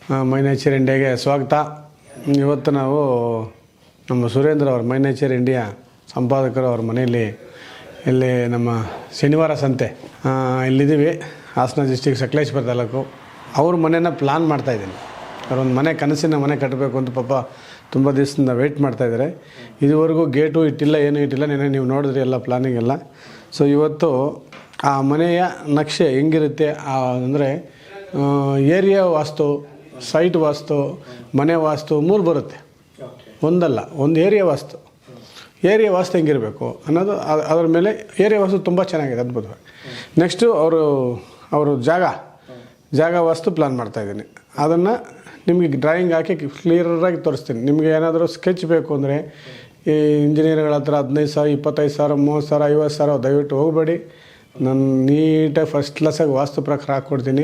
ಮೈ nature ಇಂಡಿಯಾಗೆ ಸ್ವಾಗತ. ಇವತ್ತು ನಾವು ನಮ್ಮ ಸುರೇಂದ್ರ ಅವ್ರ ಮೈ ನೇಚರ್ ಇಂಡಿಯಾ ಸಂಪಾದಕರು ಅವ್ರ ಮನೆಯಲ್ಲಿ ಇಲ್ಲಿ ನಮ್ಮ ಶನಿವಾರ ಸಂತೆ ಇಲ್ಲಿದ್ದೀವಿ. ಹಾಸನ ಡಿಸ್ಟಿಕ್ ಸಕಲೇಶ್ಪುರ ತಾಲೂಕು. ಅವ್ರ ಮನೆಯನ್ನು ಪ್ಲಾನ್ ಮಾಡ್ತಾಯಿದ್ದೀನಿ. ಅವ್ರೊಂದು ಮನೆ ಕನಸಿನ ಮನೆ ಕಟ್ಟಬೇಕು ಅಂತ ಪಾಪ ತುಂಬ ದಿವಸದಿಂದ ವೆಯ್ಟ್ ಮಾಡ್ತಾಯಿದ್ದಾರೆ. ಇದುವರೆಗೂ ಗೇಟು ಇಟ್ಟಿಲ್ಲ, ಏನೂ ಇಟ್ಟಿಲ್ಲ. ನೆನ್ನೆ ನೀವು ನೋಡಿದ್ರಿ ಎಲ್ಲ ಪ್ಲಾನಿಂಗ್ ಎಲ್ಲ. ಸೊ ಇವತ್ತು ಆ ಮನೆಯ ನಕ್ಷೆ ಹೆಂಗಿರುತ್ತೆ ಅಂದರೆ ಏರಿಯಾ ವಾಸ್ತು, ಸೈಟ್ ವಾಸ್ತು, ಮನೆ ವಾಸ್ತು 3 ಬರುತ್ತೆ. ಒಂದಲ್ಲ, ಒಂದು ಏರಿಯಾ ವಾಸ್ತು ಹೆಂಗಿರಬೇಕು ಅನ್ನೋದು ಅದರ ಮೇಲೆ ಏರಿಯಾ ವಾಸ್ತು ತುಂಬ ಚೆನ್ನಾಗಿದೆ, ಅದ್ಭುತವಾಗಿ. ನೆಕ್ಸ್ಟು ಅವರು ಜಾಗ ವಾಸ್ತು ಪ್ಲ್ಯಾನ್ ಮಾಡ್ತಾಯಿದ್ದೀನಿ. ಅದನ್ನು ನಿಮಗೆ ಡ್ರಾಯಿಂಗ್ ಹಾಕಿ ಕ್ಲಿಯರಾಗಿ ತೋರಿಸ್ತೀನಿ. ನಿಮಗೆ ಏನಾದರೂ ಸ್ಕೆಚ್ ಬೇಕು ಅಂದರೆ ಈ ಇಂಜಿನಿಯರ್ಗಳ ಹತ್ರ 15,000, 25,000, 30,000, 50,000 ದಯವಿಟ್ಟು ಹೋಗಬೇಡಿ. ನಾನು ನೀಟಾಗಿ ಫಸ್ಟ್ ಕ್ಲಾಸಾಗಿ ವಾಸ್ತು ಪ್ರಕಾರ ಹಾಕ್ಕೊಡ್ತೀನಿ.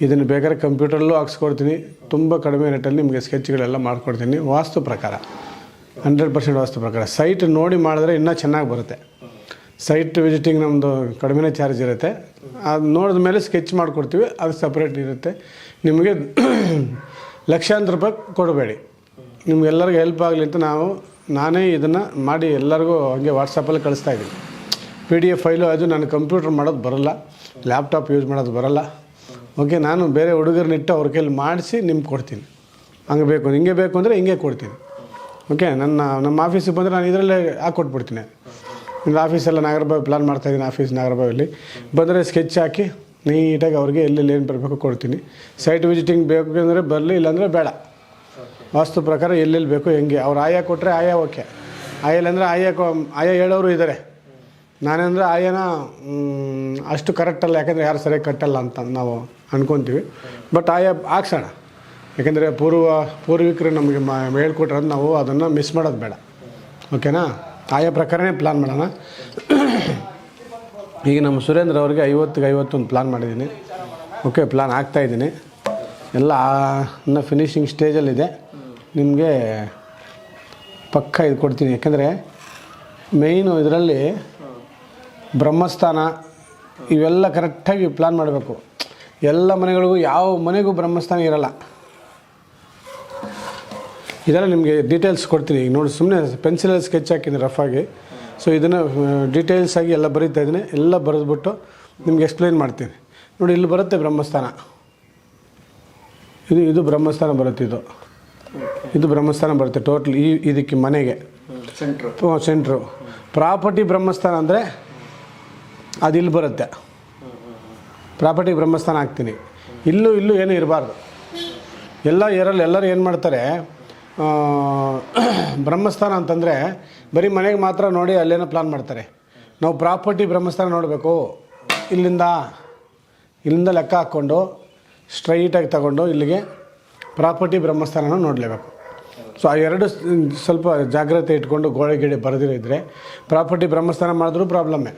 ಇದನ್ನು ಬೇಕಾದ್ರೆ ಕಂಪ್ಯೂಟರಲ್ಲೂ ಹಾಕ್ಸ್ಕೊಡ್ತೀನಿ. ತುಂಬ ಕಡಿಮೆ ರೇಟಲ್ಲಿ ನಿಮಗೆ ಸ್ಕೆಚ್ಗಳೆಲ್ಲ ಮಾಡಿಕೊಡ್ತೀನಿ. ವಾಸ್ತು ಪ್ರಕಾರ 100% ವಾಸ್ತು ಪ್ರಕಾರ. ಸೈಟ್ ನೋಡಿ ಮಾಡಿದ್ರೆ ಇನ್ನೂ ಚೆನ್ನಾಗಿ ಬರುತ್ತೆ. ಸೈಟ್ ವಿಸಿಟಿಂಗ್ ನಮ್ಮದು ಕಡಿಮೆ ಚಾರ್ಜ್ ಇರುತ್ತೆ. ಅದು ನೋಡಿದ ಮೇಲೆ ಸ್ಕೆಚ್ ಮಾಡಿಕೊಡ್ತೀವಿ, ಅದು ಸಪ್ರೇಟ್ ಇರುತ್ತೆ. ನಿಮಗೆ ಲಕ್ಷಾಂತರ ರೂಪಾಯಿ ಕೊಡಬೇಡಿ. ನಿಮ್ಗೆಲ್ಲರಿಗೂ ಹೆಲ್ಪ್ ಆಗಲಿ ಅಂತ ನಾನೇ ಇದನ್ನು ಮಾಡಿ ಎಲ್ಲರಿಗೂ ಹಂಗೆ ವಾಟ್ಸಪ್ಪಲ್ಲಿ ಕಳಿಸ್ತಾಯಿದ್ದೀನಿ. PDF file. ಅದು ನಾನು ಕಂಪ್ಯೂಟರ್ ಮಾಡೋದು ಬರೋಲ್ಲ, ಲ್ಯಾಪ್ಟಾಪ್ ಯೂಸ್ ಮಾಡೋದು ಬರೋಲ್ಲ. ಓಕೆ, ನಾನು ಬೇರೆ ಹುಡುಗರನ್ನಿಟ್ಟು ಅವ್ರ ಕೈಲಿ ಮಾಡಿಸಿ ನಿಮ್ಗೆ ಕೊಡ್ತೀನಿ. ಹಂಗೆ ಬೇಕು, ಹಿಂಗೆ ಬೇಕು ಅಂದರೆ ಹಿಂಗೆ ಕೊಡ್ತೀನಿ. ಓಕೆ, ನಮ್ಮ ಆಫೀಸಿಗೆ ಬಂದರೆ ನಾನು ಇದರಲ್ಲೇ ಹಾಕ್ಕೊಟ್ಬಿಡ್ತೀನಿ. ನಿಮ್ಮ ಆಫೀಸೆಲ್ಲ ನಾಗರಬಾವಿ ಪ್ಲಾನ್ ಮಾಡ್ತಾಯಿದ್ದೀನಿ. ಆಫೀಸ್ ನಾಗರಬಾವಿಯಲ್ಲಿ ಬಂದರೆ ಸ್ಕೆಚ್ ಹಾಕಿ ನೀಟಾಗಿ ಅವ್ರಿಗೆ ಎಲ್ಲೆಲ್ಲಿ ಏನು ಬರಬೇಕು ಕೊಡ್ತೀನಿ. ಸೈಟ್ ವಿಸಿಟಿಂಗ್ ಬೇಕು ಅಂದರೆ ಬರಲಿ, ಇಲ್ಲಾಂದರೆ ಬೇಡ. ವಾಸ್ತು ಪ್ರಕಾರ ಎಲ್ಲೆಲ್ಲಿ ಬೇಕು ಹೆಂಗೆ ಅವ್ರು ಆಯಾ ಕೊಟ್ಟರೆ ಆಯಾ ಓಕೆ. ಆಯಲ್ಲಂದರೆ ಆಯಾ ಹೇಳೋರು ಇದ್ದಾರೆ. ನಾನೆಂದರೆ ಆಯಾನ ಅಷ್ಟು ಕರೆಕ್ಟಲ್ಲ, ಯಾಕೆಂದರೆ ಯಾರು ಸರಿಯಾಗಿ ಕಟ್ಟಲ್ಲ ಅಂತ ನಾವು ಅಂದ್ಕೊತೀವಿ. ಬಟ್ ಆಯಾ ಹಾಕ್ಸೋಣ, ಯಾಕೆಂದರೆ ಪೂರ್ವಿಕರು ನಮಗೆ ಹೇಳ್ಕೊಟ್ರೆ ನಾವು ಅದನ್ನು ಮಿಸ್ ಮಾಡೋದು ಬೇಡ. ಓಕೆನಾ? ಆಯಾ ಪ್ರಕಾರನೇ ಪ್ಲಾನ್ ಮಾಡೋಣ. ಈಗ ನಮ್ಮ ಸುರೇಂದ್ರ ಅವ್ರಿಗೆ 50 ಪ್ಲಾನ್ ಮಾಡಿದ್ದೀನಿ. ಓಕೆ, ಪ್ಲಾನ್ ಆಗ್ತಾಯಿದ್ದೀನಿ. ಎಲ್ಲ ಇನ್ನೂ ಫಿನಿಷಿಂಗ್ ಸ್ಟೇಜಲ್ಲಿದೆ. ನಿಮಗೆ ಪಕ್ಕ ಇದು ಕೊಡ್ತೀನಿ. ಯಾಕೆಂದರೆ ಮೇಯ್ನು ಇದರಲ್ಲಿ ಬ್ರಹ್ಮಸ್ಥಾನ ಇವೆಲ್ಲ ಕರೆಕ್ಟಾಗಿ ಪ್ಲಾನ್ ಮಾಡಬೇಕು. ಎಲ್ಲ ಮನೆಗಳಿಗೂ, ಯಾವ ಮನೆಗೂ ಬ್ರಹ್ಮಸ್ಥಾನ ಇರೋಲ್ಲ. ಇದೆಲ್ಲ ನಿಮಗೆ ಡೀಟೇಲ್ಸ್ ಕೊಡ್ತೀನಿ. ಈಗ ನೋಡಿ, ಸುಮ್ಮನೆ ಪೆನ್ಸಿಲಲ್ಲಿ ಸ್ಕೆಚ್ ಹಾಕಿದ್ದೀನಿ ರಫಾಗಿ. ಸೊ ಇದನ್ನು ಡೀಟೇಲ್ಸಾಗಿ ಎಲ್ಲ ಬರೀತಾ ಇದ್ದೀನಿ. ಎಲ್ಲ ಬರೆದ್ಬಿಟ್ಟು ನಿಮ್ಗೆ ಎಕ್ಸ್ಪ್ಲೈನ್ ಮಾಡ್ತೀನಿ. ನೋಡಿ, ಇಲ್ಲಿ ಬರುತ್ತೆ ಬ್ರಹ್ಮಸ್ಥಾನ. ಇದು ಬ್ರಹ್ಮಸ್ಥಾನ ಬರುತ್ತೆ. ಇದು ಬ್ರಹ್ಮಸ್ಥಾನ ಬರುತ್ತೆ ಟೋಟಲ್ ಇದಕ್ಕೆ ಮನೆಗೆ ಸೆಂಟ್ರು. ಪ್ರಾಪರ್ಟಿ ಬ್ರಹ್ಮಸ್ಥಾನ ಅಂದರೆ ಅದು ಇಲ್ಲಿ ಬರುತ್ತೆ. ಪ್ರಾಪರ್ಟಿ ಬ್ರಹ್ಮಸ್ಥಾನ ಹಾಕ್ತೀನಿ. ಇಲ್ಲೂ ಏನೂ ಇರಬಾರ್ದು. ಎಲ್ಲರೂ ಏನು ಮಾಡ್ತಾರೆ, ಬ್ರಹ್ಮಸ್ಥಾನ ಅಂತಂದರೆ ಬರೀ ಮನೆಗೆ ಮಾತ್ರ ನೋಡಿ ಅಲ್ಲೇನೋ ಪ್ಲಾನ್ ಮಾಡ್ತಾರೆ. ನಾವು ಪ್ರಾಪರ್ಟಿ ಬ್ರಹ್ಮಸ್ಥಾನ ನೋಡಬೇಕು. ಇಲ್ಲಿಂದ ಲೆಕ್ಕ ಹಾಕ್ಕೊಂಡು ಸ್ಟ್ರೈಟಾಗಿ ತಗೊಂಡು ಇಲ್ಲಿಗೆ ಪ್ರಾಪರ್ಟಿ ಬ್ರಹ್ಮಸ್ಥಾನನ ನೋಡಲೇಬೇಕು. ಸೊ ಆ ಎರಡು ಸ್ವಲ್ಪ ಜಾಗ್ರತೆ ಇಟ್ಕೊಂಡು ಗೋಡೆ ಬರೆದಿರಿದ್ರೆ ಪ್ರಾಪರ್ಟಿ ಬ್ರಹ್ಮಸ್ಥಾನ ಮಾಡಿದ್ರೂ ಪ್ರಾಬ್ಲಮ್ಮೇ,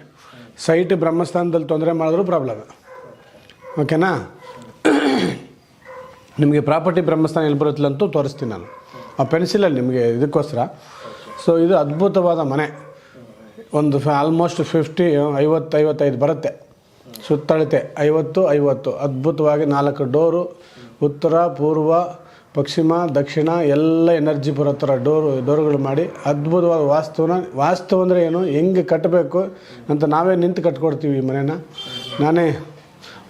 ಸೈಟ್ ಬ್ರಹ್ಮಸ್ಥಾನದಲ್ಲಿ ತೊಂದರೆ ಮಾಡಿದ್ರೂ ಪ್ರಾಬ್ಲಮ್ಮೇ. ಓಕೆನಾ? ನಿಮಗೆ ಪ್ರಾಪರ್ಟಿ ಬ್ರಹ್ಮಸ್ಥಾನ ಎಲ್ಲಿ ಬರುತ್ತಲ್ಲಂತೂ ತೋರಿಸ್ತೀನಿ ನಾನು ಆ ಪೆನ್ಸಿಲಲ್ಲಿ ನಿಮಗೆ ಇದಕ್ಕೋಸ್ಕರ. ಸೊ ಇದು ಅದ್ಭುತವಾದ ಮನೆ. ಒಂದು ಆಲ್ಮೋಸ್ಟ್ 50-55 ಬರುತ್ತೆ. ಸುತ್ತಳತೆ 50 ಅದ್ಭುತವಾಗಿ 4 ಡೋರು, ಉತ್ತರ, ಪೂರ್ವ, ಪಶ್ಚಿಮ, ದಕ್ಷಿಣ ಎಲ್ಲ ಎನರ್ಜಿ ಬರೋ ಥರ ಡೋರ್ಗಳು ಮಾಡಿ ಅದ್ಭುತವಾದ ವಾಸ್ತು ಅಂದರೆ ಏನು, ಹೆಂಗೆ ಕಟ್ಟಬೇಕು ಅಂತ ನಾವೇ ನಿಂತು ಕಟ್ಕೊಡ್ತೀವಿ ಈ ಮನೇನ. ನಾನೇ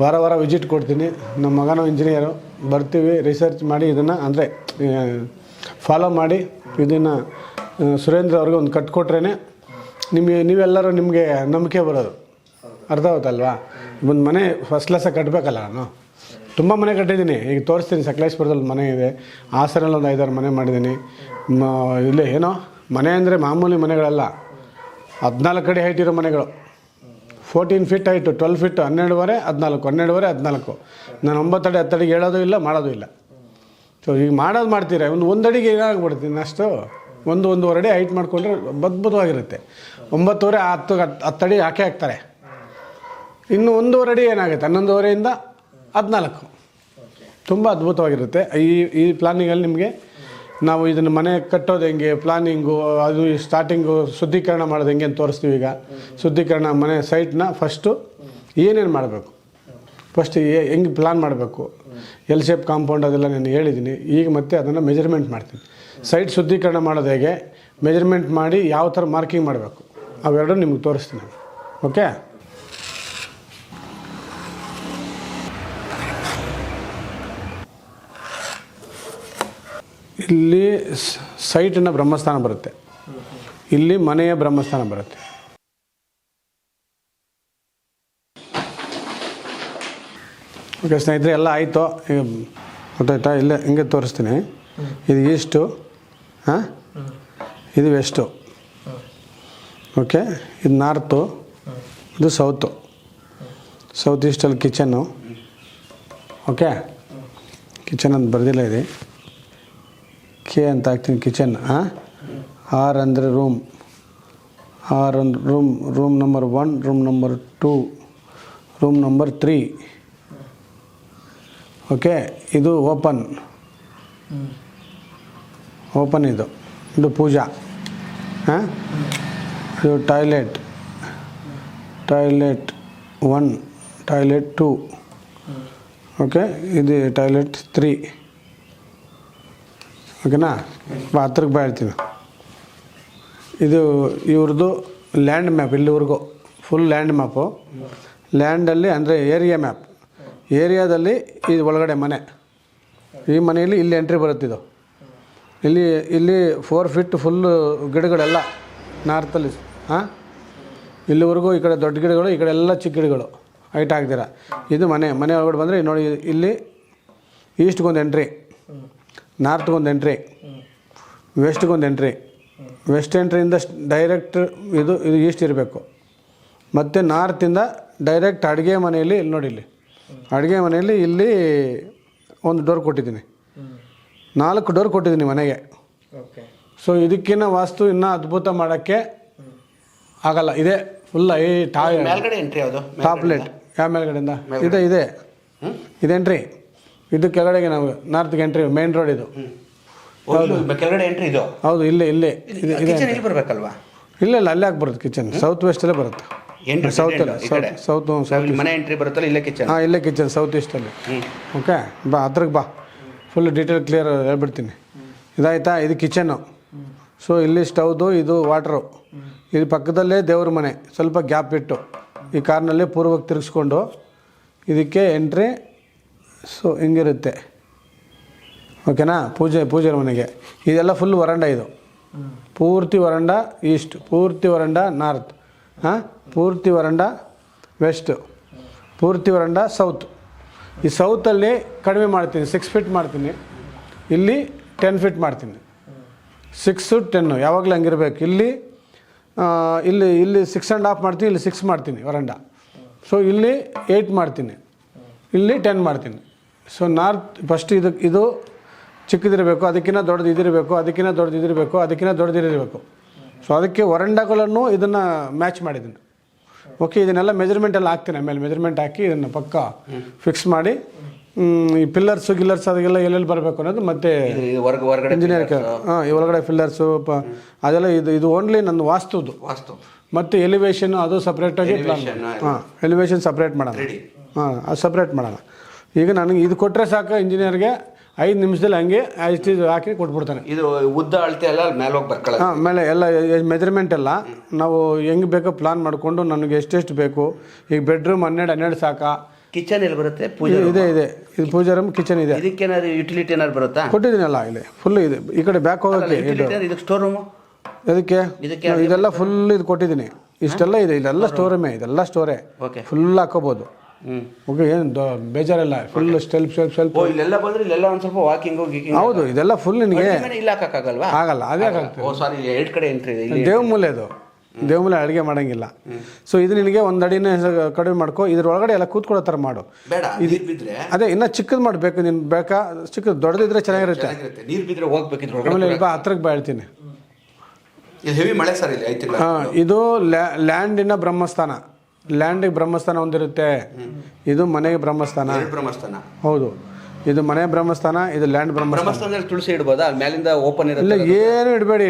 ವಾರ ವಿಸಿಟ್ ಕೊಡ್ತೀನಿ. ನಮ್ಮ ಮಗನೂ ಇಂಜಿನಿಯರು. ಬರ್ತೀವಿ, ರಿಸರ್ಚ್ ಮಾಡಿ ಇದನ್ನು ಅಂದರೆ ಫಾಲೋ ಮಾಡಿ ಇದನ್ನು ಸುರೇಂದ್ರ ಅವ್ರಿಗೆ ಒಂದು ಕಟ್ಕೊಟ್ರೇ ನೀವೆಲ್ಲರೂ ನಿಮಗೆ ನಂಬಿಕೆ ಬರೋದು. ಅರ್ಥ ಆಗುತ್ತಲ್ವಾ? ಒಂದು ಮನೆ ಫಸ್ಟ್ ಕ್ಲಾಸಾಗಿ ಕಟ್ಟಬೇಕಲ್ಲ. ನಾನು ತುಂಬ ಮನೆ ಕಟ್ಟಿದ್ದೀನಿ. ಈಗ ತೋರಿಸ್ತೀನಿ. ಸಕಲೇಶ್ಪುರದಲ್ಲಿ ಮನೆ ಇದೆ, ಹಾಸನಲ್ಲಿ ಒಂದು 5-6 ಮನೆ ಮಾಡಿದ್ದೀನಿ. ಇಲ್ಲೇ ಏನೋ ಮನೆ ಅಂದರೆ ಮಾಮೂಲಿ ಮನೆಗಳಲ್ಲ, 14 ಅಡಿ ಹೈಟ್ ಇರೋ ಮನೆಗಳು. 14 ಫೀಟ್ ಹೈಟು, 12 ಫೀಟ್, 12.5, 14 ನಾನು 9 ಅಡಿ 10 ಅಡಿಗೆ ಹೇಳೋದು ಇಲ್ಲ, ಮಾಡೋದು ಇಲ್ಲ. ಸೊ ಈಗ ಮಾಡ್ತೀರಾ, ಒಂದು ಅಡಿಗೆ ಏನಾಗ್ಬಿಡ್ತೀನಿ ಅಷ್ಟು. 1-1.5 ಅಡಿ ಹೈಟ್ ಮಾಡಿಕೊಂಡ್ರೆ ಅದ್ಭುತವಾಗಿರುತ್ತೆ. 9.5 10 ಅಡಿ ಹಾಕ್ತಾರೆ. ಇನ್ನು 1.5 ಅಡಿ ಏನಾಗುತ್ತೆ, 11.5 14. ತುಂಬ ಅದ್ಭುತವಾಗಿರುತ್ತೆ. ಈ ಪ್ಲಾನಿಂಗಲ್ಲಿ ನಿಮಗೆ ನಾವು ಇದನ್ನು ಮನೆ ಕಟ್ಟೋದು ಹೆಂಗೆ, ಪ್ಲಾನಿಂಗು, ಅದು ಸ್ಟಾರ್ಟಿಂಗು ಶುದ್ಧೀಕರಣ ಮಾಡೋದು ಹೆಂಗೆ ಅಂತ ತೋರಿಸ್ತೀವಿ. ಈಗ ಶುದ್ಧೀಕರಣ ಮನೆ ಸೈಟ್ನ ಫಸ್ಟು ಏನೇನು ಮಾಡಬೇಕು, ಫಸ್ಟ್ ಹೆಂಗೆ ಪ್ಲಾನ್ ಮಾಡಬೇಕು, ಎಲ್ ಶೇಪ್ ಕಾಂಪೌಂಡ್ ಅದೆಲ್ಲ ನಾನು ಹೇಳಿದ್ದೀನಿ. ಈಗ ಮತ್ತೆ ಅದನ್ನು ಮೆಜರ್ಮೆಂಟ್ ಮಾಡ್ತೀನಿ. ಸೈಟ್ ಶುದ್ಧೀಕರಣ ಮಾಡೋದು ಹೇಗೆ, ಮೆಜರ್ಮೆಂಟ್ ಮಾಡಿ ಯಾವ ಥರ ಮಾರ್ಕಿಂಗ್ ಮಾಡಬೇಕು ಅವೆರಡೂ ನಿಮ್ಗೆ ತೋರಿಸ್ತೀನಿ. ಓಕೆ, ಇಲ್ಲಿ ಸೈಟಿನ ಬ್ರಹ್ಮಸ್ಥಾನ ಬರುತ್ತೆ, ಇಲ್ಲಿ ಮನೆಯ ಬ್ರಹ್ಮಸ್ಥಾನ ಬರುತ್ತೆ. ಓಕೆ ಸ್ನೇಹಿತರೆ, ಎಲ್ಲ ಆಯಿತು. ಈಗ ಗೊತ್ತಾಯ್ತಾ? ಇಲ್ಲೇ ಹಿಂಗೆ ತೋರಿಸ್ತೀನಿ. ಇದು ಈಸ್ಟು, ಹಾಂ, ಇದು ವೆಸ್ಟು. ಓಕೆ, ಇದು ನಾರ್ತು, ಇದು ಸೌತು. ಸೌತ್ ಈಸ್ಟಲ್ಲಿ ಕಿಚನ್ನು. ಓಕೆ, ಕಿಚನ್ ಅಂತ ಬರೆದಿಲ್ಲ ಇದೆ, ಕೆ ಅಂತ ಹಾಕ್ತೀನಿ ಕಿಚನ್. ಹಾಂ, ಆರ್ ಅಂದರೆ ರೂಮ್, ಆರ್ ಅಂದ್ರೆ room number 1, room number 2, room number 3. Okay, ಇದು ಓಪನ್ ಇದು ಪೂಜಾ. ಹಾಂ, ಇದು ಟಾಯ್ಲೆಟ್ 1, ಟಾಯ್ಲೆಟ್ 2. ಓಕೆ, ಇದು ಟಾಯ್ಲೆಟ್ 3. ಓಕೆನಾ? ಹತ್ರಕ್ಕೆ ಬಾ ಹೇಳ್ತೀನಿ. ಇದು ಇವ್ರದ್ದು ಲ್ಯಾಂಡ್ ಮ್ಯಾಪ್, ಇಲ್ಲಿವರೆಗೂ ಫುಲ್ ಲ್ಯಾಂಡ್ ಮ್ಯಾಪು. ಲ್ಯಾಂಡಲ್ಲಿ ಅಂದರೆ ಏರಿಯಾ ಮ್ಯಾಪ್. ಏರಿಯಾದಲ್ಲಿ ಇದು ಒಳಗಡೆ ಮನೆ, ಈ ಮನೆಯಲ್ಲಿ ಇಲ್ಲಿ ಎಂಟ್ರಿ ಬರುತ್ತಿದ್ದು. ಇಲ್ಲಿ 4 ಫೀಟ್ ಫುಲ್ಲು ಗಿಡಗಳೆಲ್ಲ ನಾರ್ತಲ್ಲಿ. ಹಾಂ, ಇಲ್ಲಿವರೆಗೂ ಈ ಕಡೆ ದೊಡ್ಡ ಗಿಡಗಳು, ಈ ಕಡೆ ಎಲ್ಲ ಚಿಕ್ಕ ಗಿಡಗಳು ಹೈಟ್ ಆಗ್ತೀರ. ಇದು ಮನೆ ಒಳಗಡೆ ಬಂದರೆ ನೋಡಿ, ಇಲ್ಲಿ ಈಸ್ಟ್ಗೊಂದು ಎಂಟ್ರಿ, ನಾರ್ತ್ಗೊಂದು ಎಂಟ್ರಿ, ವೆಸ್ಟ್ಗೊಂದು ಎಂಟ್ರಿ. ವೆಸ್ಟ್ ಎಂಟ್ರಿಯಿಂದ ಡೈರೆಕ್ಟ್ ಇದು ಈಸ್ಟ್ ಇರಬೇಕು. ಮತ್ತು ನಾರ್ತಿಂದ ಡೈರೆಕ್ಟ್ ಅಡುಗೆ ಮನೆಯಲ್ಲಿ ಇಲ್ಲಿ ನೋಡಿ, ಇಲ್ಲಿ ಅಡುಗೆ ಮನೆಯಲ್ಲಿ ಇಲ್ಲಿ ಒಂದು ಡೋರ್ ಕೊಟ್ಟಿದ್ದೀನಿ, 4 ಡೋರ್ ಕೊಟ್ಟಿದ್ದೀನಿ ಮನೆಗೆ. ಸೊ ಇದಕ್ಕಿಂತ ವಾಸ್ತು ಇನ್ನೂ ಅದ್ಭುತ ಮಾಡೋಕ್ಕೆ ಆಗಲ್ಲ. ಇದೆ ಫುಲ್ ಟಾಪ್ಲೆಟ್. ಯಾವ ಮೇಲ್ಗಡೆಯಿಂದ ಇದೆ ಇದು ಎಂಟ್ರಿ. ಇದು ಕೆಳಗಡೆಗೆ ನಾವು ನಾರ್ತ್ಗೆ ಎಂಟ್ರಿ, ಮೇನ್ ರೋಡ್ ಇದು. ಕೆಳಗಡೆ ಎಂಟ್ರಿ ಇದು. ಹೌದು, ಇಲ್ಲೇ ಇಲ್ಲಿ ಬರಬೇಕಲ್ವಾ? ಇಲ್ಲ ಅಲ್ಲೇ ಹಾಕಿ ಬರುತ್ತೆ ಕಿಚನ್. ಸೌತ್ ವೆಸ್ಟಲ್ಲೇ ಬರುತ್ತೆ. ಸೌತ್ ಮನೆ ಎಂಟ್ರಿ ಬರುತ್ತಲ್ಲ, ಇಲ್ಲೇ ಕಿಚನ್. ಹಾಂ, ಇಲ್ಲೇ ಕಿಚನ್ ಸೌತ್ ಈಸ್ಟಲ್ಲಿ. ಓಕೆ, ಬಾ ಹತ್ರಕ್ಕೆ ಬಾ, ಫುಲ್ ಡೀಟೇಲ್ ಕ್ಲಿಯರ್ ಹೇಳ್ಬಿಡ್ತೀನಿ. ಇದಾಯ್ತಾ? ಇದು ಕಿಚನ್ನು. ಸೊ ಇಲ್ಲಿ ಸ್ಟವ್ದು, ಇದು ವಾಟ್ರು. ಇಲ್ಲಿ ಪಕ್ಕದಲ್ಲೇ ದೇವ್ರ ಮನೆ, ಸ್ವಲ್ಪ ಗ್ಯಾಪ್ ಇಟ್ಟು ಈ ಕಾರ್ನಲ್ಲಿ ಪೂರ್ವಕ್ಕೆ ತಿರುಗಿಸ್ಕೊಂಡು ಇದಕ್ಕೆ ಎಂಟ್ರಿ. ಸೊ ಹಿಂಗಿರುತ್ತೆ. ಓಕೆನಾ? ಪೂಜೆ ಮನೆಗೆ ಇದೆಲ್ಲ ಫುಲ್ ವರಂಡ. ಇದು ಪೂರ್ತಿ ವರಂಡ ಈಸ್ಟ್, ಪೂರ್ತಿ ವರಂಡ ನಾರ್ತ್, ಹಾಂ, ಪೂರ್ತಿ ವರಂಡ ವೆಸ್ಟ್, ಪೂರ್ತಿ ವರಂಡ ಸೌತ್. ಈ ಸೌತಲ್ಲಿ ಕಡಿಮೆ ಮಾಡ್ತೀನಿ, 6 ಫೀಟ್ ಮಾಡ್ತೀನಿ. ಇಲ್ಲಿ 10 ಫೀಟ್ ಮಾಡ್ತೀನಿ. 6 to 10 ಯಾವಾಗಲೂ ಹಂಗಿರ್ಬೇಕು. ಇಲ್ಲಿ 6.5 ಮಾಡ್ತೀನಿ, ಇಲ್ಲಿ 6 ಮಾಡ್ತೀನಿ ವರಂಡ. ಸೊ ಇಲ್ಲಿ 8 ಮಾಡ್ತೀನಿ, ಇಲ್ಲಿ 10 ಮಾಡ್ತೀನಿ. ಸೊ ನಾರ್ತ್ ಫಸ್ಟ್ ಇದು ಚಿಕ್ಕದಿರಬೇಕು, ಅದಕ್ಕಿಂತ ದೊಡ್ಡದು ಇದಿರಬೇಕು, ಅದಕ್ಕಿಂತ ದೊಡ್ಡದು ಇದಿರಬೇಕು, ಅದಕ್ಕಿಂತ ದೊಡ್ಡದಿರಬೇಕು. ಸೊ ಅದಕ್ಕೆ ವರಂಡಗಳನ್ನು ಇದನ್ನು ಮ್ಯಾಚ್ ಮಾಡಿದ್ದೀನಿ. ಓಕೆ, ಇದನ್ನೆಲ್ಲ ಮೆಜರ್ಮೆಂಟ್ ಎಲ್ಲ ಹಾಕ್ತೀನಿ. ಆಮೇಲೆ ಮೆಜರ್ಮೆಂಟ್ ಹಾಕಿ ಇದನ್ನು ಪಕ್ಕ ಫಿಕ್ಸ್ ಮಾಡಿ ಈ ಪಿಲ್ಲರ್ಸು ಅದೆಲ್ಲ ಎಲ್ಲೆಲ್ಲಿ ಬರಬೇಕು ಅನ್ನೋದು ಮತ್ತೆ ಇಂಜಿನಿಯರ್. ಹಾಂ, ಈ ಒಳಗಡೆ ಪಿಲ್ಲರ್ಸು ಅದೆಲ್ಲ ಇದು ಓನ್ಲಿ ನನ್ನ ವಾಸ್ತು. ಮತ್ತು ಎಲಿವೇಶನ್ ಅದು ಸಪ್ರೇಟಾಗಿ ಪ್ಲಾನ್. ಹಾಂ, ಎಲಿವೇಶನ್ ಸಪ್ರೇಟ್ ಮಾಡೋಣ. ಹಾಂ, ಅದು ಸಪ್ರೇಟ್ ಮಾಡೋಣ. ಈಗ ನನಗೆ ಇದು ಕೊಟ್ಟರೆ ಸಾಕು, ಇಂಜಿನಿಯರ್ಗೆ 5 ನಿಮಿಷದಲ್ಲಿ ಹಂಗೆ ಹಾಕಿ ಕೊಟ್ಬಿಡ್ತಾನೆ. ಇದು ಉದ್ದ ಅಳತೆ ಎಲ್ಲ ಮೇಲೆ ಹೋಗಿ ಬರ್ಕೊಳ್ಳೋದು. ಹಾಂ, ಮೇಲೆ ಎಲ್ಲ ಮೆಜರ್ಮೆಂಟ್ ಎಲ್ಲ ನಾವು ಹೆಂಗೆ ಬೇಕೋ ಪ್ಲಾನ್ ಮಾಡಿಕೊಂಡು ನನಗೆ ಎಷ್ಟೆಷ್ಟು ಬೇಕು. ಈಗ ಬೆಡ್ರೂಮ್ 12 ಸಾಕಾ? ಕಿಚನ್ ಎಲ್ಲಿ ಬರುತ್ತೆ? ಪೂಜೆ ಇದೆ ಇದು ಪೂಜಾ ರೂಮ್, ಕಿಚನ್ ಇದೆ. ಇದಕ್ಕೇನಾದ್ರು ಯುಟಿಲಿಟಿ ಏನಾದ್ರು ಬರುತ್ತಾ? ಕೊಟ್ಟಿದ್ದೀನಲ್ಲ, ಇಲ್ಲಿ ಫುಲ್ ಇದೆ. ಈ ಕಡೆ ಬ್ಯಾಕ್ ಹೋಗೋಕ್ಕೆ ಇದಕ್ಕೆ ಸ್ಟೋರ್ ರೂಮು. ಇದಕ್ಕೆ ಇದೆಲ್ಲ ಫುಲ್ ಇದು ಕೊಟ್ಟಿದ್ದೀನಿ. ಇಷ್ಟೆಲ್ಲ ಇದೆ, ಇದೆಲ್ಲ ಸ್ಟೋರ್ ರೂಮೇ, ಇದೆಲ್ಲ ಸ್ಟೋರೇ. ಫುಲ್ ಹಾಕೋಬೋದು. ಓಕೆ, ಏನು ಬೇಜಾರಿಲ್ಲ. ಫುಲ್ ಸ್ಟೆಲ್ಫ್ ಇಲ್ಲೆಲ್ಲ ಬಂದ್ರೆ ಇಲ್ಲೆಲ್ಲ ಒಂದು ಸ್ವಲ್ಪ ವಾಕಿಂಗು ಗೀಕಿಂಗ್. ಹೌದು, ಇದೆಲ್ಲ ಫುಲ್ ನಿನಗೆ ಇಲ್ಲ ಹಾಕಕ್ಕಾಗಲ್ವಾ? ಆಗಲ್ಲ, ಅದೇ ಆಗ್ತದೆ. ಸಾರಿ, 2 ಕಡೆ ಎಂಟ್ರಿ ಇದೆ. ದೇವಮೂಲೆ ಅದು, ದೇವಮೂಲೆ ಅಡುಗೆ ಮಾಡೋಂಗಿಲ್ಲ. ಸೊ ಇದು ನಿನಗೆ 1 ಅಡಿನೇ ಕಡಿಮೆ ಮಾಡ್ಕೊ. ಇದ್ರೊಳಗಡೆ ಎಲ್ಲ ಕೂತ್ಕೊಳ್ಳೋ ಥರ ಮಾಡು. ಅದೇ ಇನ್ನೂ ಚಿಕ್ಕದು ಮಾಡಬೇಕು. ನೀನು ಬೇಕಾ ಚಿಕ್ಕದು? ದೊಡ್ಡದಿದ್ರೆ ಚೆನ್ನಾಗಿರುತ್ತೆ. ನೀರು ಬಿದ್ದರೆ ಹೋಗ್ಬೇಕು. ಆಮೇಲೆ ಹತ್ರಕ್ಕೆ ಬಾ ಹೇಳ್ತೀನಿ. ಇದು ಹೆವಿ ಮಳೆ ಸರ್ ಇಲ್ಲಿ ಐತಿಲ್ಲ. ಹಾಂ, ಇದು ಲ್ಯಾಂಡಿನ ಬ್ರಹ್ಮಸ್ಥಾನ. ಲ್ಯಾಂಡಿಗೆ ಬ್ರಹ್ಮಸ್ಥಾನ ಒಂದಿರುತ್ತೆ, ಇದು ಮನೆಗೆ ಬ್ರಹ್ಮಸ್ಥಾನ. ಹೌದು, ಇದು ಮನೆ ಬ್ರಹ್ಮಸ್ಥಾನ, ಇದು ಲ್ಯಾಂಡ್ ಬ್ರಹ್ಮಸ್ಥಾನ. ತುಳಸಿ ಇಡ್ಬೋದಾ? ಮೇಲಿಂದ ಓಪನ್ ಇರುತ್ತೆ. ಇಲ್ಲ, ಏನು ಇಡಬೇಡಿ.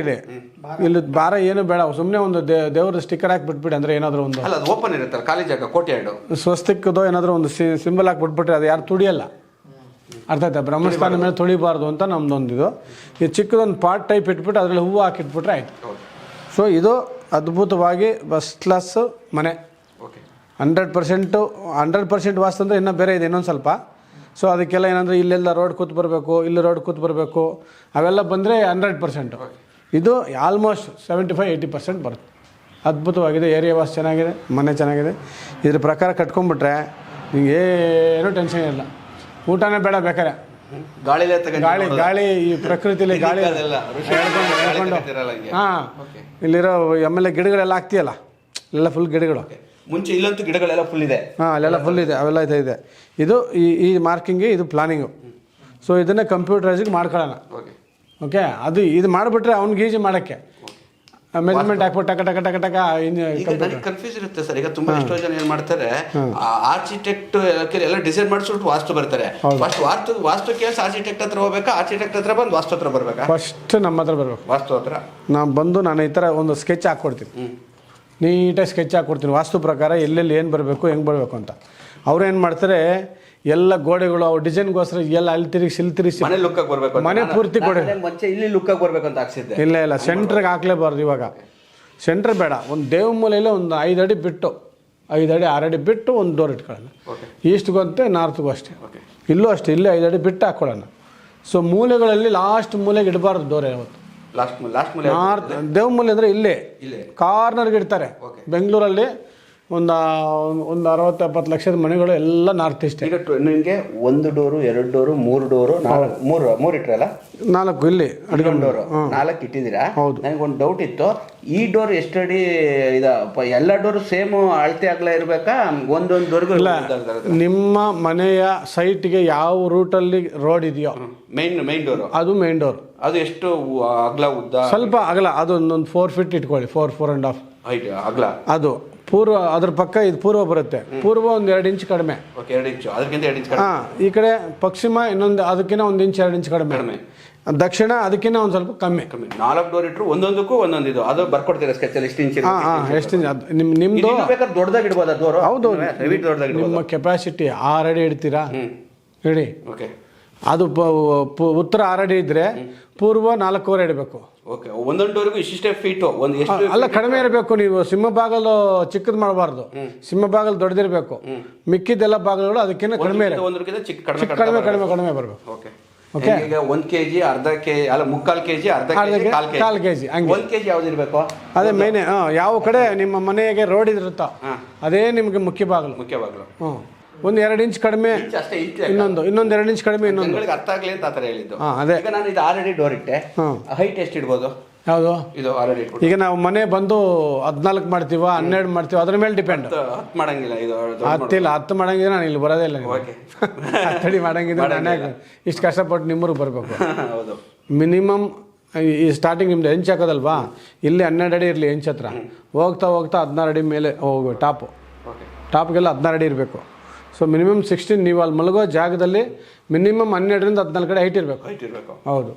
ಇಲ್ಲಿ ಭಾರ ಏನು ಬೇಡ. ಸುಮ್ಮನೆ ಒಂದು ದೇವ್ರ ಸ್ಟಿಕ್ಕರ್ ಹಾಕಿ ಬಿಟ್ಬಿಡಿ. ಅಂದರೆ ಏನಾದರೂ ಒಂದು ಓಪನ್ ಇರುತ್ತೆ, ಖಾಲಿ ಜಾಗ, ಕೋಟೆ ಸ್ವಸ್ತಿಕ್ದೋ ಏನಾದರೂ ಒಂದು ಸಿಂಬಲ್ ಹಾಕಿ ಬಿಟ್ಬಿಟ್ರೆ ಅದು ಯಾರು ತುಡಿಯಲ್ಲ. ಅರ್ಥ ಆಯ್ತಾ? ಬ್ರಹ್ಮಸ್ಥಾನ ಮೇಲೆ ತುಳಿಬಾರ್ದು ಅಂತ ನಮ್ದೊಂದಿದು. ಇದು ಚಿಕ್ಕದೊಂದು ಪಾಟ್ ಟೈಪ್ ಇಟ್ಬಿಟ್ಟು ಅದರಲ್ಲಿ ಹೂವು ಹಾಕಿಟ್ಬಿಟ್ರೆ ಆಯ್ತು. ಸೊ ಇದು ಅದ್ಭುತವಾಗಿ ಫಸ್ಟ್ ಕ್ಲಾಸ್ ಮನೆ. ಓಕೆ 100% ವಾಸ್ತು ಅಂದರೆ ಇನ್ನೂ ಬೇರೆ ಇದೆ ಇನ್ನೊಂದು ಸ್ವಲ್ಪ. ಸೊ ಅದಕ್ಕೆಲ್ಲ ಏನಂದರೆ ಇಲ್ಲೆಲ್ಲ ರೋಡ್ ಕೂತ್ ಬರಬೇಕು, ಇಲ್ಲಿ ರೋಡ್ ಕೂತ್ ಬರಬೇಕು, ಅವೆಲ್ಲ ಬಂದರೆ 100%. ಇದು ಆಲ್ಮೋಸ್ಟ್ 75-80% ಬರುತ್ತೆ. ಅದ್ಭುತವಾಗಿದೆ. ಏರಿಯಾ ವಾಸ್ ಚೆನ್ನಾಗಿದೆ, ಮನೆ ಚೆನ್ನಾಗಿದೆ. ಇದ್ರ ಪ್ರಕಾರ ಕಟ್ಕೊಂಡ್ಬಿಟ್ರೆ ನಿಂಗೆ ಏನೂ ಟೆನ್ಷನ್ ಇಲ್ಲ. ಊಟನೇ ಬೇಡ ಬೇಕಾರೆ. ಗಾಳಿ ಈ ಪ್ರಕೃತಿಲಿ ಗಾಳಿ ಹೇಳ್ಕೊಂಡು ಹಾಂ. ಇಲ್ಲಿರೋ ಆಮೇಲೆ ಗಿಡಗಳೆಲ್ಲ ಹಾಕ್ತೀಯಲ್ಲ, ಎಲ್ಲ ಫುಲ್ ಗಿಡಗಳು. ಮುಂಚೆ ಇಲ್ಲಂತೂ ಗಿಡಗಳೆಲ್ಲ ಫುಲ್ ಇದೆ. ಹಾಂ, ಅಲ್ಲೆಲ್ಲ ಫುಲ್ ಇದೆ, ಅವೆಲ್ಲ ಇದೆ. ಇದು ಈ ಮಾರ್ಕಿಂಗ್ಗೆ ಇದು ಪ್ಲಾನಿಂಗು. ಸೊ ಇದನ್ನೇ ಕಂಪ್ಯೂಟರೈಸಿಗೆ ಮಾಡ್ಕೊಳ್ಳೋಣ. ಓಕೆ, ಅದು ಇದು ಮಾಡಿಬಿಟ್ರೆ ಅವ್ನಿಗೆ ಈಜಿ ಮಾಡೋಕ್ಕೆ ಮೆಜರ್ಮೆಂಟ್ ಹಾಕ್ಬಿಟ್ಟು ಟಕ ಟಕ ಟಕ ಟಕ. ಕನ್ಫ್ಯೂಸ್ ಇರುತ್ತೆ ಸರ್. ಈಗ ತುಂಬಾ ಎಷ್ಟೋ ಜನ ಏನ್ ಮಾಡ್ತಾರೆ, ಆರ್ಕಿಟೆಕ್ಟ್ ಎಲ್ಲ ಡಿಸೈನ್ ಮಾಡಿಸ್ಬಿಟ್ಟು ವಾಸ್ತು ಬರ್ತಾರೆ. ಫಸ್ಟ್ ವಾಸ್ತು ಕೇಸ್ ಆರ್ಕಿಟೆಕ್ಟ್ ಹತ್ರ ಹೋಗ್ಬೇಕಾ, ಆರ್ಕಿಟೆಕ್ಟ್ ಹತ್ರ ಬಂದು ವಾಸ್ತು ಹತ್ರ ಬರ್ಬೇಕಾ? ಫಸ್ಟ್ ನಮ್ಮ ಹತ್ರ ಬರ್ಬೇಕು. ವಾಸ್ತು ಹತ್ರ ನಾನು ಈ ಥರ ಒಂದು ಸ್ಕೆಚ್ ಹಾಕ್ಕೊಡ್ತೀನಿ, ನೀಟಾಗಿ ಸ್ಕೆಚ್ ಹಾಕ್ಕೊಡ್ತೀನಿ ವಾಸ್ತು ಪ್ರಕಾರ ಎಲ್ಲೆಲ್ಲಿ ಏನು ಬರಬೇಕು, ಹೆಂಗೆ ಬರಬೇಕು ಅಂತ. ಅವ್ರು ಏನು ಮಾಡ್ತಾರೆ, ಎಲ್ಲ ಗೋಡೆಗಳು ಅವ್ರ ಡಿಸೈನ್ಗೋಸ್ಕರ ಎಲ್ಲ ಅಲ್ಲಿ ತಿರುಗಿಸಿ ಇಲ್ಲಿ ತಿರುಗಿಸಿ ಮನೆ ಲುಕ್ ಬರಬೇಕು, ಮನೆ ಪೂರ್ತಿ ಗೋಡೆ ಇಲ್ಲಿ ಲುಕ್ ಬರ್ಬೇಕು ಅಂತ ಹಾಕ್ಸಿದ್ದೆ. ಇಲ್ಲ ಸೆಂಟ್ರಿಗೆ ಹಾಕ್ಲೇಬಾರ್ದು. ಇವಾಗ ಸೆಂಟ್ರ್ ಬೇಡ, ಒಂದು ದೇವ ಮೂಲೆಯಲ್ಲಿ ಒಂದು 5 ಅಡಿ ಬಿಟ್ಟು 5 ಅಡಿ 6 ಅಡಿ ಬಿಟ್ಟು ಒಂದು ಡೋರ್ ಇಟ್ಕೊಳ್ಳೋಣ. ಈಸ್ಟ್ಗೂ ಅಂತೆ ನಾರ್ತ್ಗೂ ಅಷ್ಟೇ, ಇಲ್ಲೂ ಅಷ್ಟೇ, ಇಲ್ಲೇ 5 ಅಡಿ ಬಿಟ್ಟು ಹಾಕ್ಕೊಳ್ಳೋಣ. ಸೊ ಮೂಲೆಗಳಲ್ಲಿ ಲಾಸ್ಟ್ ಮೂಲೆಗೆ ಇಡಬಾರ್ದು ಡೋರ್ ಯಾವತ್ತು. ನಾರ್ತ್ ದೇವ ಮೂಲೆ ಅಂದರೆ ಇಲ್ಲೇ ಕಾರ್ನರ್ಗೆ ಇಡ್ತಾರೆ. ಬೆಂಗಳೂರಲ್ಲಿ ಒಂದು 60-70 ಲಕ್ಷದ ಮನೆಗಳು ಎಲ್ಲ ನಾರ್ತ್ ಈಸ್ಟ್. ಈಗ ನಿಮಗೆ 1 ಡೋರು 2 ಡೋರು 3 ಡೋರು 3 ಇಟ್ರಲ್ಲ, 4 ಇಲ್ಲಿ ಅಡುಗೆ ಡೋರು 4 ಇಟ್ಟಿದ್ದೀರಾ. ಹೌದು. ನನಗೊಂದು ಡೌಟ್ ಇತ್ತು, ಈ ಡೋರ್ ಎಷ್ಟಡಿ ಎಲ್ಲ ಡೋರು ಸೇಮ್ ಅಳತೆ ಆಗಲ ಇರಬೇಕಾ? ಒಂದೊಂದು ಡೋರ್ಗೂ ಇಲ್ಲ, ನಿಮ್ಮ ಮನೆಯ ಸೈಟ್ಗೆ ಯಾವ ರೂಟಲ್ಲಿ ರೋಡ್ ಇದೆಯೋ ಮೈನ್ ಡೋರು, ಅದು ಮೇನ್ ಡೋರ್. ಅದು ಎಷ್ಟು ಅಗಲ ಉದ್ದ? ಸ್ವಲ್ಪ ಅಗಲ, ಅದು ಒಂದು 4 ಫೀಟ್ ಇಟ್ಕೊಳ್ಳಿ, 4.5 ಹೈಟ್ ಅಗಲ. ಅದು ಪೂರ್ವ, ಅದ್ರ ಪಕ್ಕ ಇದು ಪೂರ್ವ ಬರುತ್ತೆ. ಪೂರ್ವ ಒಂದು 2 ಇಂಚ್ ಕಡಿಮೆ. 2 ಇಂಚು, ಅದಕ್ಕಿಂತ 2 ಇಂಚ್ ಕಡಿಮೆ. ಹಾಂ, ಈ ಕಡೆ ಪಶ್ಚಿಮ ಇನ್ನೊಂದು ಅದಕ್ಕಿಂತ 1 ಇಂಚ್ 2 ಇಂಚ್ ಕಡಿಮೆ. ದಕ್ಷಿಣ ಅದಕ್ಕಿಂತ ಒಂದು ಸ್ವಲ್ಪ ಕಮ್ಮಿ. 4 ಡೋರ್ ಇಟ್ಟರು ಒಂದೊಂದಕ್ಕೂ ಒಂದೊಂದು ಇದು ಅದು ಬರ್ಕೊಡ್ತೀರಾ ಸ್ಕೆಚಲ್ಲಿ ಎಷ್ಟು ಇಂಚ್? ಎಷ್ಟು ಇಂಚ್ ಅದು ನಿಮ್ಮದು ಬೇಕಾದ್ರೆ ದೊಡ್ಡದಾಗಿ ಇಡ್ಬೋದಾ ಡೋರು? ಹೌದು, ನಿಮ್ಮ ಕೆಪಾಸಿಟಿ 6 ಅಡಿ ಇಡ್ತೀರಾ ಹೇಳಿ. ಓಕೆ, ಅದು ಉತ್ತರ 6 ಅಡಿ ಇದ್ದರೆ ಪೂರ್ವ 4.25 ಇಡಬೇಕು. ಓಕೆ, ಒಂದೊಂದು ಡೋರ್ಗೂ ಇಷ್ಟಿಷ್ಟೇ ಫೀಟು ಒಂದು ಎಷ್ಟು ಅಲ್ಲ, ಕಡಿಮೆ ಇರಬೇಕು. ನೀವು ಸಿಂಹ ಬಾಗಲು ಚಿಕ್ಕದು ಮಾಡಬಾರ್ದು, ಸಿಂಹ ಬಾಗಲು ದೊಡ್ಡದಿರಬೇಕು. ಮಿಕ್ಕಿದ್ದೆಲ್ಲ ಬಾಗಿಲುಗಳು ಅದಕ್ಕಿಂತ ಕಡಿಮೆ ಕಡಿಮೆ ಬರಬೇಕು. ಓಕೆ ಓಕೆ, ಈಗ 1 kg ಅರ್ಧ ಕೆಜಿ ಅಲ್ಲ 3/4 kg ಅರ್ಧ ಕೆಜಿ ಕಾಲ್ ಕೆಜಿ 1 kg ಯಾವ್ದು ಇರಬೇಕು? ಅದೇ ಮೇನೆ. ಯಾವ ಕಡೆ ನಿಮ್ಮ ಮನೆಗೆ ರೋಡ್ ಇರುತ್ತೋ ಅದೇ ನಿಮಗೆ ಮುಖ್ಯ ಬಾಗಿಲು. ಹ್ಞೂ, ಒಂದು 2 ಇಂಚ್ ಕಡಿಮೆ, ಇನ್ನೊಂದು 2 ಇಂಚ್ ಕಡಿಮೆ, ಇನ್ನೊಂದು ಅರ್ಥ ಆಗಲಿ ಅಂತ ಆ ಥರ ಹೇಳಿದ್ದು. ಅದೇ ಈಗ ನಾನು ಇದು 6 ಅಡಿ ಡೋರ್ ಇಟ್ಟೆ, ಹೈಟ್ ಎಷ್ಟು ಇಡ್ಬೋದು? ಯಾವುದು? ಇದು 6 ಅಡಿ ಇಟ್ಬಿಟ್ಟು ಈಗ ನಾವು ಮನೆ ಬಂದು 14 ಮಾಡ್ತೀವ 12 ಮಾಡ್ತೀವಿ, ಅದ್ರ ಮೇಲೆ ಡಿಪೆಂಡ್. 10 ಮಾಡಂಗಿಲ್ಲ, ಇದು 10 ಮಾಡಂಗಿದ್ರೆ ನಾನು ಇಲ್ಲಿ ಬರೋದೇ ಇಲ್ಲ. 10 ಅಡಿ ಮಾಡಂಗಿದ್ರೆ ನಾನೇ ಇಷ್ಟು ಕಷ್ಟಪಟ್ಟು ನಿಮ್ಮೂರಿಗೆ ಬರಬೇಕು. ಹೌದು, ಮಿನಿಮಮ್ ಈ ಸ್ಟಾರ್ಟಿಂಗ್ ನಿಮ್ದು ಹೆಂಚ್ ಹಾಕೋದಲ್ವಾ, ಇಲ್ಲಿ 12 ಅಡಿ ಇರಲಿ ಹೆಂಚ್ ಹತ್ರ. ಹೋಗ್ತಾ 16 ಅಡಿ ಮೇಲೆ ಹೋಗ್ಬೇಕು. ಟಾಪ್ಗೆಲ್ಲ 16 ಅಡಿ ಇರಬೇಕು. So minimum 16. ನೀವು ಅಲ್ಲಿ ಮಲಗೋ ಜಾಗದಲ್ಲಿ ಮಿನಿಮಮ್ 12ರಿಂದ 14 ಅಡಿ ಹೈಟ್ ಇರಬೇಕು. ಹೌದು.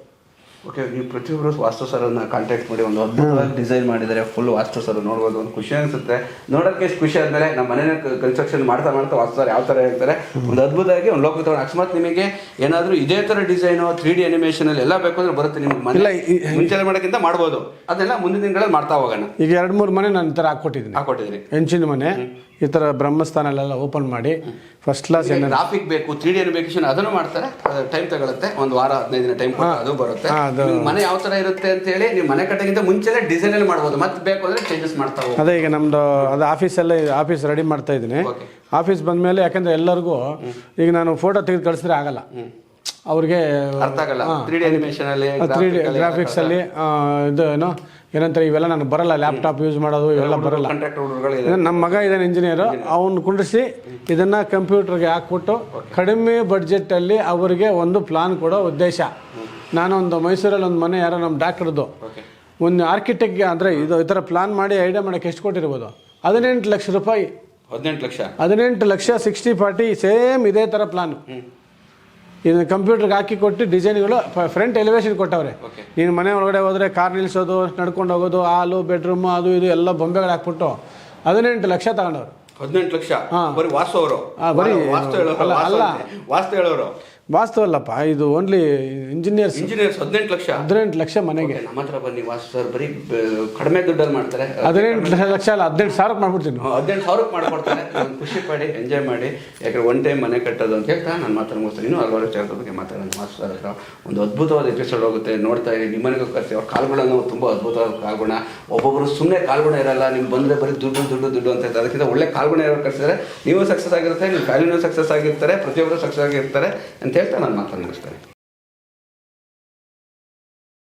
ಓಕೆ, ನೀವು ಪ್ರತಿಯೊಬ್ಬರು ವಾಸ್ತು ಸರ್ನ ಕಾಂಟ್ಯಾಕ್ಟ್ ಮಾಡಿ ಒಂದು ಅದ್ಭುತವಾಗಿ ಡಿಸೈನ್ ಮಾಡಿದ್ದಾರೆ. ಫುಲ್ ವಾಸ್ತು ಸರ್ ನೋಡ್ಬೋದು, ಒಂದು ಖುಷಿ ಅನಿಸುತ್ತೆ ನೋಡೋಕ್ಕೆ. ಎಷ್ಟು ಖುಷಿ ಆದಮೇಲೆ ನಮ್ಮ ಮನೇನ ಕನ್ಸ್ಟ್ರಕ್ಷನ್ ಮಾಡ್ತಾ ವಾಸ್ತು ಸರ್ ಯಾವ ಥರ ಹೇಳ್ತಾರೆ, ಒಂದು ಅದ್ಭುತವಾಗಿ ಒಂದು ಲೋಕ ತಗೊಂಡು ಅಕಸ್ಮಾತ್ ನಿಮಗೆ ಏನಾದರೂ ಇದೇ ಥರ ಡಿಸೈನು 3D ಅನಿಮೇಷನಲ್ಲಿ ಎಲ್ಲ ಬೇಕು ಅಂದರೆ ಬರುತ್ತೆ. ನಿಮ್ಗೆ ಮನೆ ಮುಂಚೆ ಮಾಡೋಕ್ಕಿಂತ ಮಾಡ್ಬೋದು. ಅದೆಲ್ಲ ಮುಂದಿನ ದಿನಗಳಲ್ಲಿ ಮಾಡ್ತಾ ಹೋಗೋಣ. ಈಗ 2-3 ಮನೆ ನಾನು ಈ ಥರ ಹಾಕ್ಕೊಟ್ಟಿದ್ದೀನಿ. ಹೆಂಚಿನ ಮನೆ ಈ ಥರ ಬ್ರಹ್ಮಸ್ಥಾನಲ್ಲೆಲ್ಲ ಓಪನ್ ಮಾಡಿ ಫಸ್ಟ್ ಕ್ಲಾಸ್. ಗ್ರಾಫಿಕ್ ಬೇಕು, 3D ಅನಿಮೇಷನ್ ಅದನ್ನು ಮಾಡ್ತಾರೆ. ಟೈಮ್ ತಗೊಳುತ್ತೆ, ಒಂದು ವಾರ 15 ದಿನ ಟೈಮ್ ಅದು ಬರುತ್ತೆ. ಮನೆ ಯಾವ ಥರ ಇರುತ್ತೆ ಅಂತ ಹೇಳಿ ನೀವು ಮನೆ ಕಟ್ಟೋಕ್ಕಿಂತ ಮುಂಚೆನೇ ಡಿಸೈನ್ ಅಲ್ಲಿ ಮಾಡ್ಬೋದು. ಮತ್ತೆ ಬೇಕು ಅಂದರೆ ಚೇಂಜಸ್ ಮಾಡ್ತಾ ಹೋಗಿ. ಅದೇ ಈಗ ನಮ್ದು ಅದು ಆಫೀಸ್ ರೆಡಿ ಮಾಡ್ತಾ ಇದ್ದೀನಿ. ಆಫೀಸ್ ಬಂದಮೇಲೆ ಯಾಕಂದರೆ ಎಲ್ಲರಿಗೂ ಈಗ ನಾನು ಫೋಟೋ ತೆಗೆದು ಕಳಿಸಿದ್ರೆ ಆಗಲ್ಲ, ಅವ್ರಿಗೆ ಅರ್ಥ ಆಗಲ್ಲ. 3D ಅನಿಮೇಷನಲ್ಲಿ 3D ಗ್ರಾಫಿಕ್ಸಲ್ಲಿ ಇದು ಏನಂತಾರೆ ಇವೆಲ್ಲ ನನಗೆ ಬರಲ್ಲ. ಲ್ಯಾಪ್ಟಾಪ್ ಯೂಸ್ ಮಾಡೋದು ಇವೆಲ್ಲ ಬರಲ್ಲ. ನಮ್ಮ ಮಗ ಇದ್ದಾನೆ ಇಂಜಿನಿಯರು, ಅವನು ಕುಂಡಿಸಿ ಇದನ್ನು ಕಂಪ್ಯೂಟರ್ಗೆ ಹಾಕ್ಬಿಟ್ಟು ಕಡಿಮೆ ಬಡ್ಜೆಟಲ್ಲಿ ಅವರಿಗೆ ಒಂದು ಪ್ಲಾನ್ ಕೊಡೋ ಉದ್ದೇಶ. ನಾನೊಂದು ಮೈಸೂರಲ್ಲಿ ಒಂದು ಮನೆ ಯಾರೋ ನಮ್ಮ ಡಾಕ್ಟರ್ದು ಒಂದು ಆರ್ಕಿಟೆಕ್ಟ್ಗೆ ಅಂದರೆ ಇದು ಈ ಥರ ಪ್ಲಾನ್ ಮಾಡಿ ಐಡಿಯಾ ಮಾಡೋಕ್ಕೆ ಎಷ್ಟು ಕೊಟ್ಟಿರ್ಬೋದು? 18 ಲಕ್ಷ ರೂಪಾಯಿ. 18 ಲಕ್ಷ 60-40 ಸೇಮ್ ಇದೇ ಥರ ಪ್ಲಾನು. ಇದನ್ನು ಕಂಪ್ಯೂಟರ್ಗೆ ಹಾಕಿ ಕೊಟ್ಟು ಡಿಸೈನ್ಗಳು ಫ್ರಂಟ್ ಎಲಿವೇಶನ್ ಕೊಟ್ಟವ್ರೆ. ನೀನು ಮನೆ ಒಳಗಡೆ ಹೋದರೆ ಕಾರ್ ನಿಲ್ಲಿಸೋದು, ನಡ್ಕೊಂಡು ಹೋಗೋದು, ಹಾಲು, ಬೆಡ್ರೂಮು, ಅದು ಇದು ಎಲ್ಲ ಬೊಂಬೆಗಳು ಹಾಕ್ಬಿಟ್ಟು 18 ಲಕ್ಷ ತಗೊಂಡವ್ರು. 18 ಲಕ್ಷ? ಹಾಂ, ಬರೀ ವಾಸ್ತು ಅವರು? ಬರೀ ಅಲ್ಲ, ವಾಸ್ತು ಹೇಳೋರು ವಾಸ್ತು ಅಲ್ಲಪ್ಪ, ಇದು ಓನ್ಲಿ ಇಂಜಿನಿಯರ್ಸ್. 18 ಲಕ್ಷ 18 ಲಕ್ಷ ಮನೆಗೆ. ನಮ್ಮ ಹತ್ರ ಬನ್ನಿ ವಾಸ್ತು ಸರ್, ಬರೀ ಕಡಿಮೆ ದುಡ್ಡಲ್ಲಿ ಮಾಡ್ತಾರೆ. 18 ಲಕ್ಷ ಅಲ್ಲ, 18,000 ಮಾಡ್ಬಿಡ್ತೀನಿ. 18,000 ಮಾಡ್ಕೊಡ್ತಾರೆ. ಖುಷಿ ಪಡಿ, ಎಂಜಾಯ್ ಮಾಡಿ. ಯಾಕಂದ್ರೆ ಒನ್ ಟೈಮ್ ಮನೆ ಕಟ್ಟೋದು ಅಂತ ಹೇಳ್ತಾ ನಾನು ಮಾತಾಡ್ಬೋದು. ಇನ್ನೂ ಹಲವಾರು ವಿಚಾರದ ಬಗ್ಗೆ ಮಾತಾಡೋಣ. ವಾಸ್ತು ಸರ್ ಹತ್ರ ಒಂದು ಅದ್ಭುತವಾದ ಎಪಿಸೋಡ್ ಹೋಗುತ್ತೆ, ನೋಡ್ತಾ ಇರಿ. ನಿಮ್ಮನೆಗೂ ಕರ್ತೀವಿ. ಅವ್ರ ಕಾಲ್ಗಳನ್ನು ತುಂಬ ಅದ್ಭುತವಾದ ಕಾಲ್ಗುಣ. ಒಬ್ಬೊಬ್ಬರು ಸುಮ್ಮನೆ ಕಾಲ್ಗುಣ ಇರಲ್ಲ, ನೀವು ಬಂದರೆ ಬರೀ ದುಡ್ಡು ದುಡ್ಡು ದುಡ್ಡು ಅಂತ ಹೇಳ್ತಾರೆ. ಅದಕ್ಕಿಂತ ಒಳ್ಳೆ ಕಾಲ್ಗುಣ ಇರೋ ಕರ್ಸಿದ್ರೆ ನೀವು ಸಕ್ಸಸ್ ಆಗಿರುತ್ತೆ, ನಿಮ್ಮ ಫ್ಯಾಮಿಲಿನೂ ಸಕ್ಸಸ್ ಆಗಿರ್ತಾರೆ, ಪ್ರತಿಯೊಬ್ಬರು ಸಕ್ಸಸ್ ಆಗಿರ್ತಾರೆ ಅಂತ ಹೇಳ್ತಾ ನಾನು ಮಾತನ್ನು ಮುಗಿಸ್ತೇನೆ.